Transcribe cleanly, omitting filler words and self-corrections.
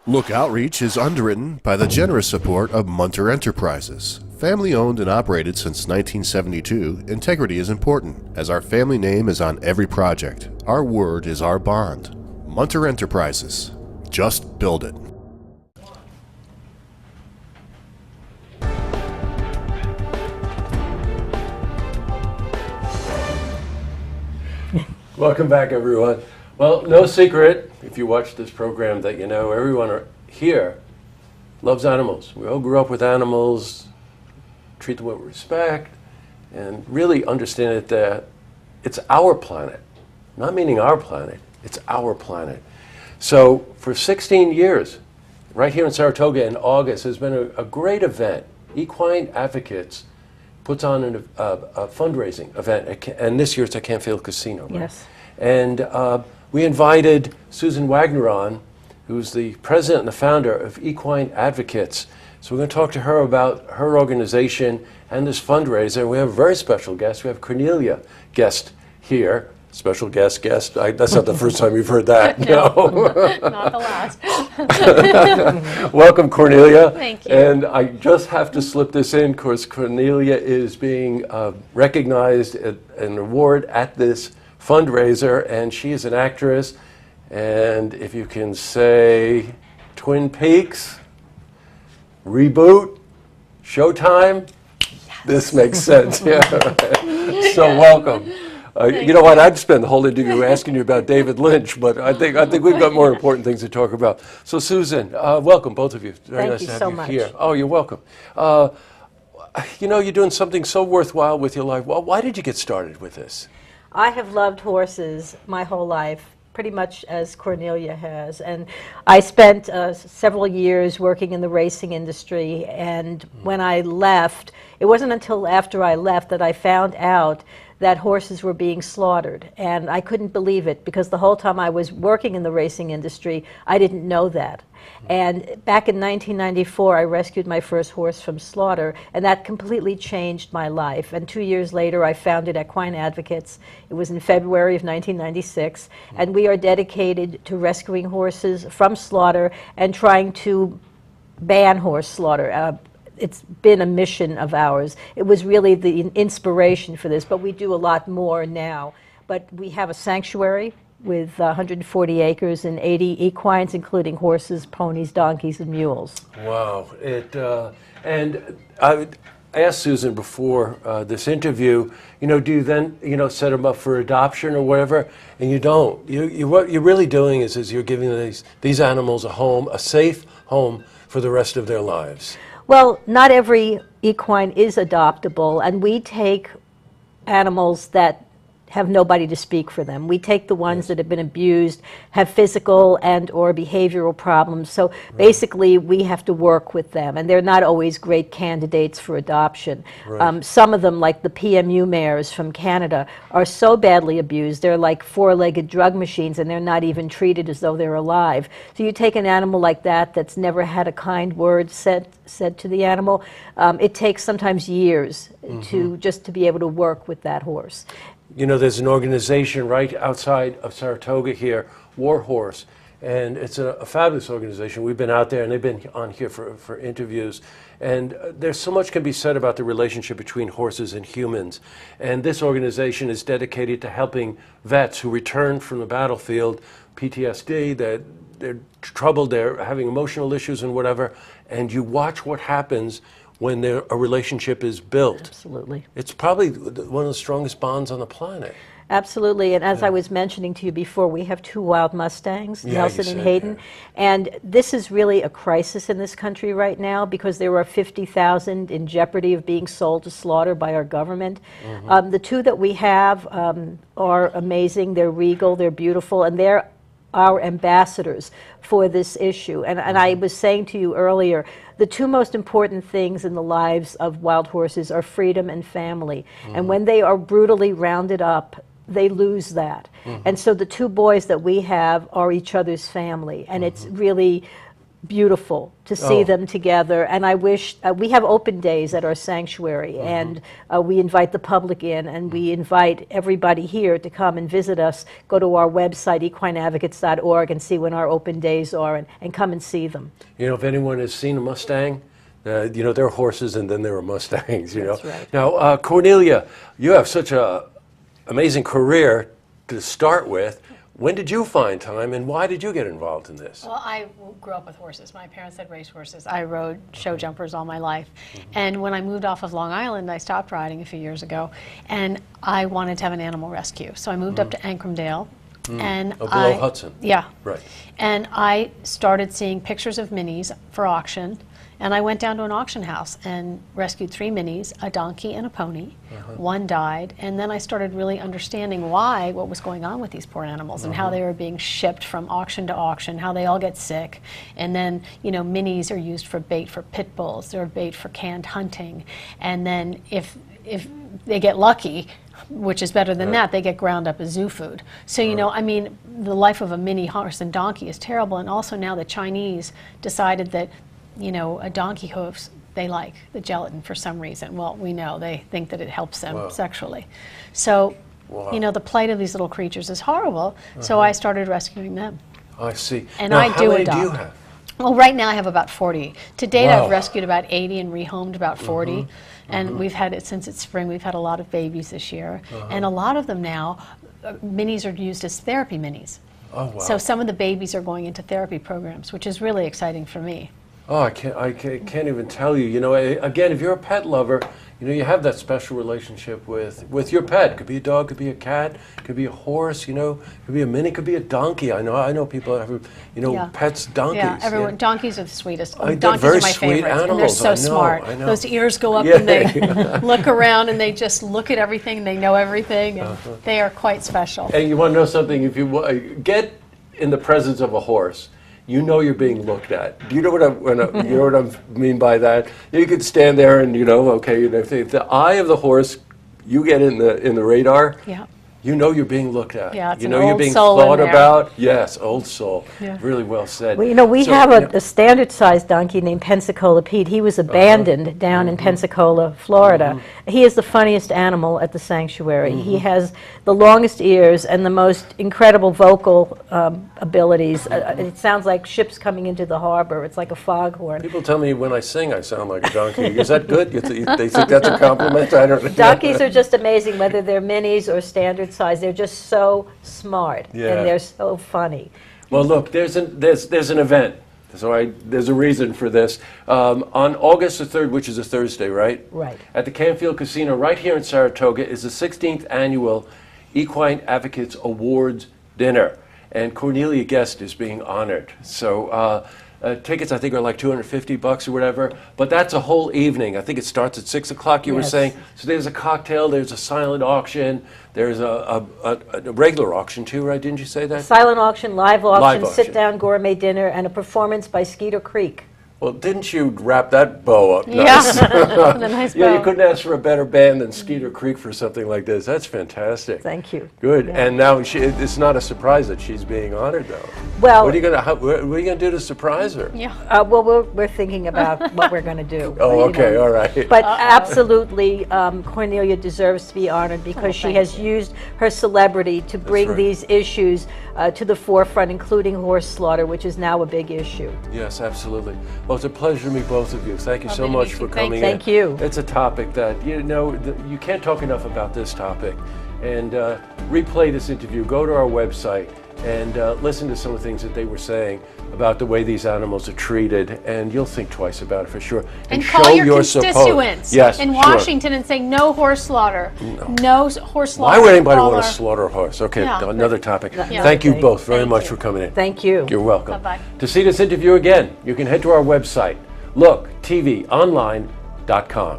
Look Outreach is underwritten by the generous support of Munter Enterprises. Family owned and operated since 1972, integrity is important, as our family name is on every project. Our word is our bond. Munter Enterprises. Just build it. Welcome back, everyone. Well, no secret, if you watch this program, that you know everyone here loves animals. We all grew up with animals, treat them with respect, and really understand it that it's our planet. Not meaning our planet, it's our planet. So for 16 years, right here in Saratoga in August, has been a great event. Equine Advocates puts on a fundraising event, and this year it's at Canfield Casino. Right? Yes. And we invited Susan Wagner on, who's the president and the founder of Equine Advocates. So we're going to talk to her about her organization and this fundraiser. We have a very special guest. We have Cornelia Guest here. Special guest. That's not the first time you've heard that. No, not the last. Welcome, Cornelia. Thank you. And I just have to slip this in because Cornelia is being recognized at an award at this fundraiser, and she is an actress. And if you can say Twin Peaks, reboot, Showtime, this makes sense. Yeah. So welcome. You know what? I'd spend the whole interview asking you about David Lynch, but I think we've got more important things to talk about. So Susan, welcome, both of you. Very nice to have you here. Oh, you're welcome. You know, you're doing something so worthwhile with your life. Well, why did you get started with this? I have loved horses my whole life, pretty much as Cornelia has. And I spent several years working in the racing industry. And when I left, it wasn't until after I left that I found out that horses were being slaughtered. And I couldn't believe it, because the whole time I was working in the racing industry, I didn't know that. And back in 1994, I rescued my first horse from slaughter, and that completely changed my life. And 2 years later, I founded Equine Advocates. It was in February of 1996, and we are dedicated to rescuing horses from slaughter and trying to ban horse slaughter. It's been a mission of ours. It was really the inspiration for this, but we do a lot more now. But we have a sanctuary with 140 acres and 80 equines, including horses, ponies, donkeys, and mules. Wow. And I asked Susan before this interview, you know, do you then, you know, set them up for adoption or whatever? And you don't. What you're really doing is you're giving these animals a home, a safe home for the rest of their lives. Well, not every equine is adoptable, and we take animals that have nobody to speak for them. We take the ones that have been abused, have physical and or behavioral problems. So basically we have to work with them, and they're not always great candidates for adoption. Some of them, like the PMU mares from Canada, are so badly abused, they're like four-legged drug machines, and they're not even treated as though they're alive. So you take an animal like that that's never had a kind word said to the animal, it takes sometimes years to be able to work with that horse. You know, there's an organization right outside of Saratoga here, War Horse, and it's a fabulous organization. We've been out there, and they've been on here for interviews, and there's so much can be said about the relationship between horses and humans. And this organization is dedicated to helping vets who return from the battlefield, PTSD, that they're troubled, they're having emotional issues and whatever, and you watch what happens when a relationship is built. Absolutely. It's probably one of the strongest bonds on the planet. Absolutely, and as I was mentioning to you before, we have 2 wild Mustangs, Nelson and Hayden, and this is really a crisis in this country right now, because there are 50,000 in jeopardy of being sold to slaughter by our government. The 2 that we have are amazing. They're regal, they're beautiful, and they're our ambassadors for this issue. And I was saying to you earlier, the 2 most important things in the lives of wild horses are freedom and family. And when they are brutally rounded up, they lose that. And so the 2 boys that we have are each other's family. And it's really beautiful to see them together. And I wish, we have open days at our sanctuary, and we invite the public in, and we invite everybody here to come and visit us. Go to our website, equineadvocates.org, and see when our open days are, and come and see them. You know, if anyone has seen a Mustang, you know, there are horses and then there are Mustangs, you know. That's right. Now, Cornelia, you have such an amazing career to start with. When did you find time, and why did you get involved in this? Well, I grew up with horses. My parents had race horses. I rode show jumpers all my life. And when I moved off of Long Island, I stopped riding a few years ago, and I wanted to have an animal rescue. So I moved up to Ancrumdale. And below Hudson. Yeah. Right. And I started seeing pictures of minis for auction. And I went down to an auction house and rescued 3 minis, a donkey and a pony. One died, and then I started really understanding what was going on with these poor animals, and how they were being shipped from auction to auction, how they all get sick. And then, you know, minis are used for bait for pit bulls, they're bait for canned hunting. And then if they get lucky, which is better than that, they get ground up as zoo food. So, you know, I mean, the life of a mini horse and donkey is terrible. And also now the Chinese decided that, you know, a donkey hoofs, they like the gelatin for some reason. Well, we know they think that it helps them sexually. So, you know, the plight of these little creatures is horrible. So I started rescuing them. I see. And now, I how do many adopt. do you have? Well, right now I have about 40. To date, Wow. I've rescued about 80 and rehomed about 40. And we've had it since it's spring. We've had a lot of babies this year. And a lot of them now, minis are used as therapy minis. Oh, wow. So some of the babies are going into therapy programs, which is really exciting for me. Oh, I can't even tell you. You know, again, if you're a pet lover, you know, you have that special relationship with your pet. Could be a dog, could be a cat, could be a horse. You know, could be a mini, could be a donkey. I know people that have, you know, pets, donkeys. Yeah, everyone. Donkeys are the sweetest. They're Donkeys very are my sweet favorites, and they're animals. so I know, smart. I know. Those ears go up Yeah. and they look around and they just look at everything. And they know everything, and they are quite special. And you want to know something? If you get in the presence of a horse, you know you're being looked at. Do you know what you know what I mean by that? You could stand there and, you know, okay, you know, if the eye of the horse, you get in the radar. Yeah. You know you're being looked at. Yeah, it's you an know you're old being soul in thought there. about. Yes, old soul. Yeah. Really well said. Well, you know, we So, have yeah. a standard-sized donkey named Pensacola Pete. He was abandoned down in Pensacola, Florida. He is the funniest animal at the sanctuary. He has the longest ears and the most incredible vocal abilities. It sounds like ships coming into the harbor. It's like a foghorn. People tell me when I sing I sound like a donkey. Is that good? They think that's a compliment? I don't know. Donkeys are just amazing, whether they're minis or standard size. They're just so smart, Yeah. and they're so funny. Well, look, there's an event. So there's a reason for this. On August the 3rd, which is a Thursday, right? Right. At the Canfield Casino right here in Saratoga is the 16th annual Equine Advocates Awards Dinner. And Cornelia Guest is being honored. So tickets, I think, are like $250 or whatever. But that's a whole evening. I think it starts at 6 o'clock, you were Yes. saying. So there's a cocktail, there's a silent auction, there's a regular auction too, right? Didn't you say that? Silent auction, live auction, auction. sit-down gourmet dinner, and a performance by Skeeter Creek. Well, didn't you wrap that bow up Yeah. nice? With a nice Yeah, you bow. couldn't ask for a better band than Skeeter Creek for something like this. That's fantastic. Thank you. Good. Yeah. And now it's not a surprise that she's being honored, though. Well, What are you gonna do to surprise her? Yeah. well, we're thinking about what we're going to do. Oh, you okay, know. all right. But absolutely, Cornelia deserves to be honored because she thank has used her celebrity to bring right. these issues to the forefront, including horse slaughter, which is now a big issue. Yes, absolutely. Well, it's a pleasure to meet both of you. Thank you so Lovely to much meet for you. coming in. Thank you. It's a topic that, you know, you can't talk enough about this topic. And replay this interview. Go to our website and listen to some of the things that they were saying about the way these animals are treated, and you'll think twice about it for sure. And show call your support. constituents Yes, in sure. Washington and say no horse slaughter. No horse slaughter. Why would anybody All want to our- slaughter a horse? Okay, Yeah. another topic. Yeah. Thank you Okay. both very Thank much you. for coming in. Thank you. You're welcome. Bye-bye. To see this interview again, you can head to our website, looktvonline.com.